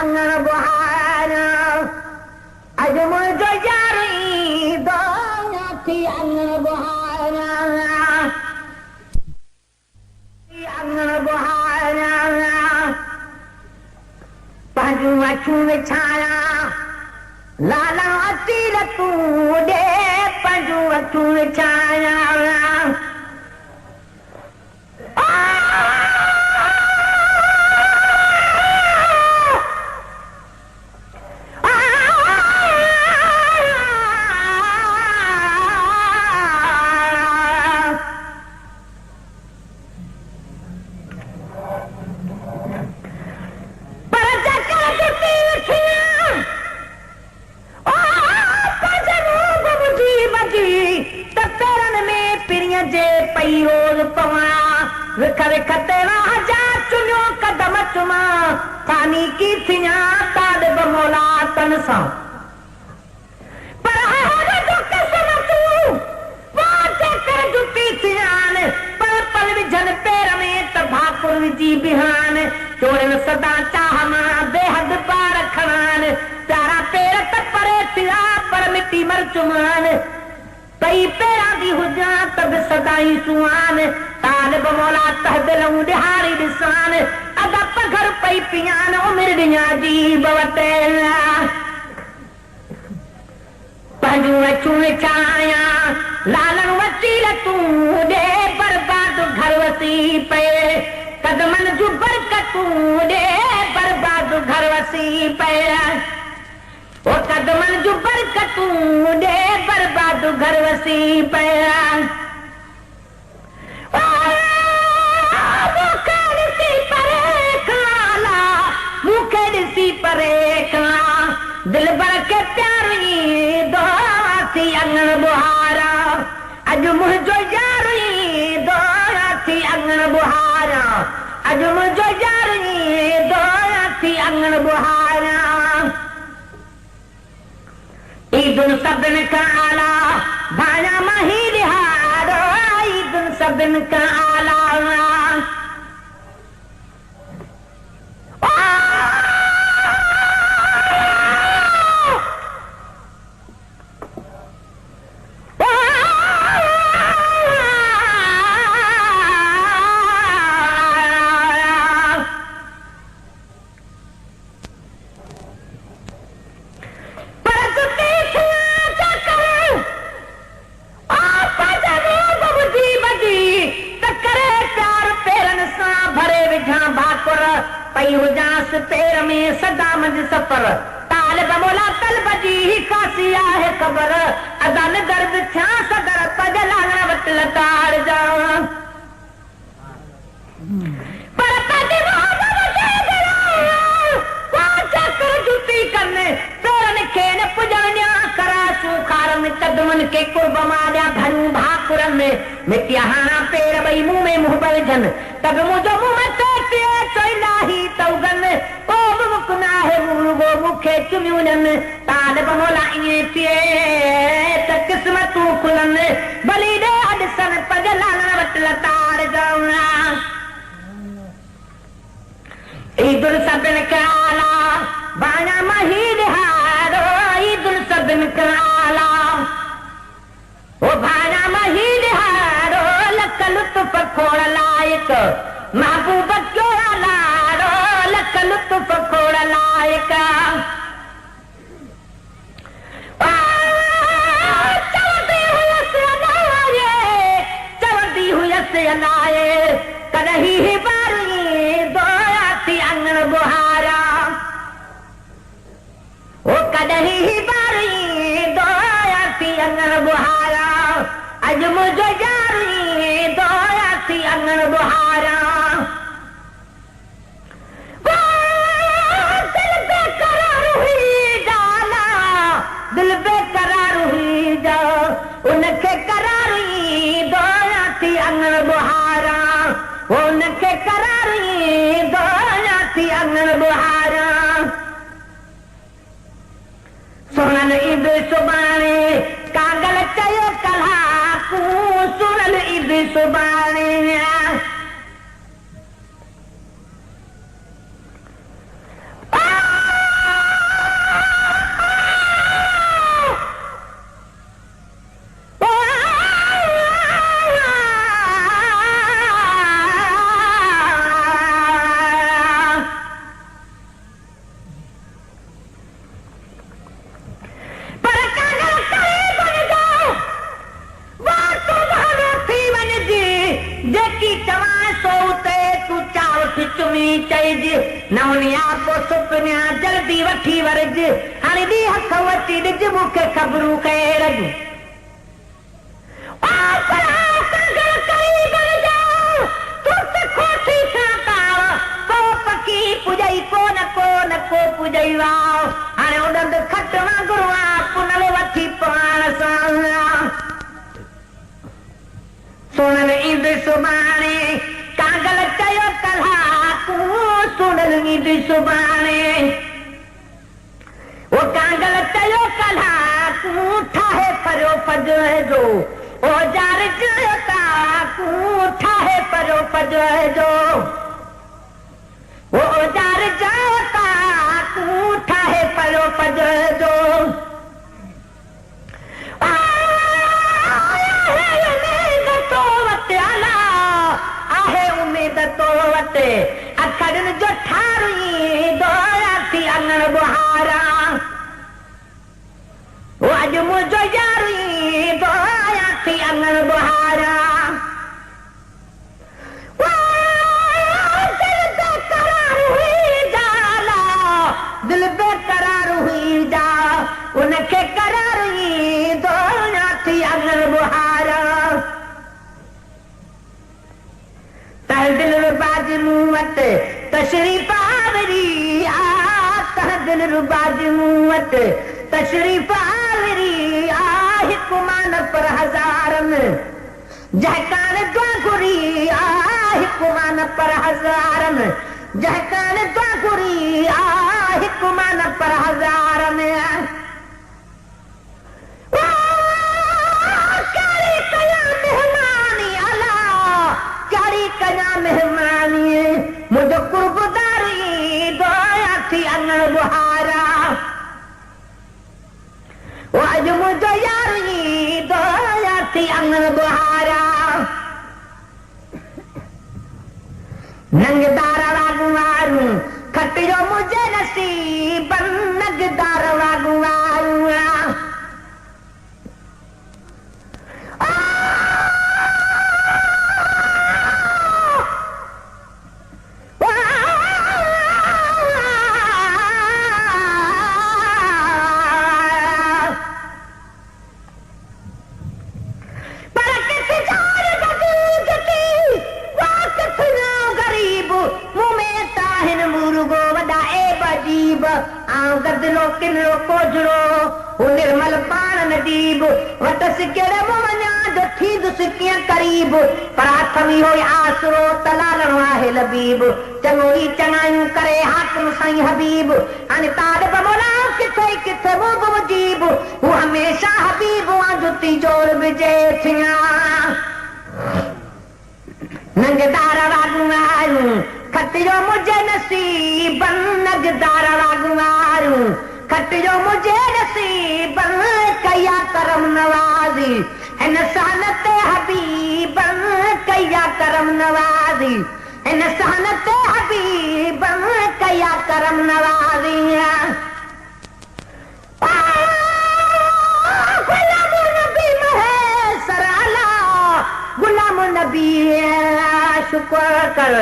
अंगण बुहारा अज मुंहिंजो यार ईंदो थी अंगण बुहारा अंगण बुहारा पंहिंजूं अखियूं विछाया लाला अतीर तूं ॾे पंहिंजूं अखियूं विछाया पानी की थिया तालिब मौला तन सां पर हाणे जो कसम तूं वाचे कर जुती थियान पर पल विझन पैर में त भाकुर विझी बिहान चोरन सदा चाह मां बेहद पार खणान प्यारा पैर त परे थिया पर मिटी मर चुमान पई पैरा दी हुजा त बि सदाई सुहान तालिब मौला तहदिलूं ॾिहारी ॾिसान अदप घर पई पियान उमिर ॾियां जी बवते पंहिंजूं अखियूं विछाया लालण वसील तूं ॾे बर्बाद घर वसी पए कदमनि जूं बरकतूं ॾे बर्बाद घर वसी पए ओ कदमनि जूं बरकतूं ॾे बर्बाद घर वसी पए दिल भर के प्यार ईंदो थी अंगण बुहारा अॼु मुंहिंजो यार ईंदो थी अंगण बुहारा अॼु मुंहिंजो यार ईंदो थी अंगण बुहारा ईदुन सभिनि खां आला भाणा मां ही ॾिहारो ईदुन सभिनि खां आला पई हुजांस पेर में सदा मंझ सफ़र तालिब मौला तलब जी खासी आहे ख़बर अदन दर्द थिया सदर पज लालण वटि लताड़ जा पर पज चकर जुती कनि पेरनि खे न पुॼण ॾियां कराचूं खार में कदमनि खे कुर्ब मां ॾियां भरियूं भाकुरनि में मिटी हाणा पेर ॿई मुंहुं में मुंहुं विझनि त बि मुंहिंजो मुंहुं मथे मूंखे चुमियूं ॾियनि तालिब मौला ईअं थिए त क़िस्मतूं खुलनि भली ॾे ॾिसनि पज लालण वटि लताड़ जाऊं ईदुल सभिनि खां आला भाणा मां ही ॾिहारो ईदुल सभिनि खां आला ओ भाणा मां ही ॾिहारो लख लुत्फ़ खोड़ लाइक महबूब कहिड़ा लाड़ो लख लुत्फ़ खोड़ लाइक चवंदी हुयसि अलाए कॾहिं बारी ईंदो थी अंगण बुहारा ओ कॾहिं बारी ईंदो थी अंगण बुहारा अॼु मुंहिंजो यार ईंदो थी अंगण बुहारा दिल बेकरार हुई जा उनखे करार ईंदो थी अंगण बुहारा उनखे करार ईंदो थी अंगण बुहारा सुनल ईद सुभाणे कागल चयो कलाकू सुनल ईद सुभाणे विझ नवनिया को सुपनिया जल्दी वठी वरज हाणे दी हथ वठी ॾिज मूंखे ख़बरूं कहे रज पुॼई कोन कोन को पुॼई वाह हाणे उॾंद खट वांगुरु पुनल वठी पाण सां सुनल ईंद सुभाणे कागल चयो कलाकू सुनल ईंद सुभाणे वो कागल चयो कलाकू ठाहे परियो फजर जो ओ जार चयो काकू ठाहे परियो फजर जो वो जार चयो काकू ठाहे परियो फजर जो तो वटे अखड़न जो ठारी दोया थी अंगण बुहारा वो अज मुझो यारी दोया थी अंगण बुहारा दिल बेकरार हुई जा उनके करार हुई दोया थी अंगण बुहारा दिल रुबाज मुंह वट तशरीफ आवरी दिल रुबाज मुंह वट तशरीफ आवरी हिकु मान पर हज़ारन जहकान द्वागुरी हिकु मान पर हज़ारन जहकान द्वागुरी हिकु मान पर हज़ारन कया मेहमानी मुझो कुर्बदारी दोया थी अंगण बुहारा वो अज मुझो यारी दोया थी अंगण बुहारा नंगदार वागुआरू खटियो मुझे नसीब नंगदार वागुआरू गदलो किलो कोजड़ो निर्मल पान नदीब वटस केड़े मोवना जो थी दुसकियां करीब प्राथमी हो आसरो तलालणो आहे लबीब चंगोई चंगायूं करे हाकिम साईं हबीब हाणे तालिब मौला किथे किथे मुंह मुजीब वो हमेशा हबीब वा जुती जोर विजे थिया नंगदार वागुआरू खटियो मुझे नसीब नगदार वागुआरू खटियो मुझे नसीब कया करम नवाजी हिन सहनत हबीब कया करम नवाजी हिन सहनत हबीब कया करम नवाजी गुलाम नबी महेसर अला गुलाम नबी शुक्र कर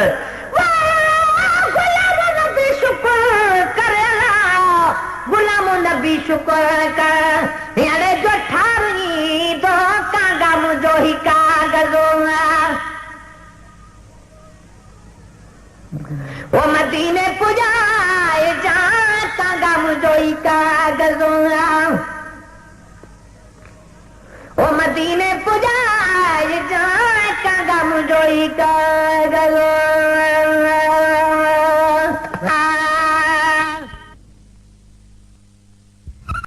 गुलाम नबी शुक्र कर यारे जो ठारी दो कागा मुझो ही कागजो वो मदीने पुजाए जा कागा मुझो ही कागजो वो मदीने पुजाए जा कागा मुझो ही कागजो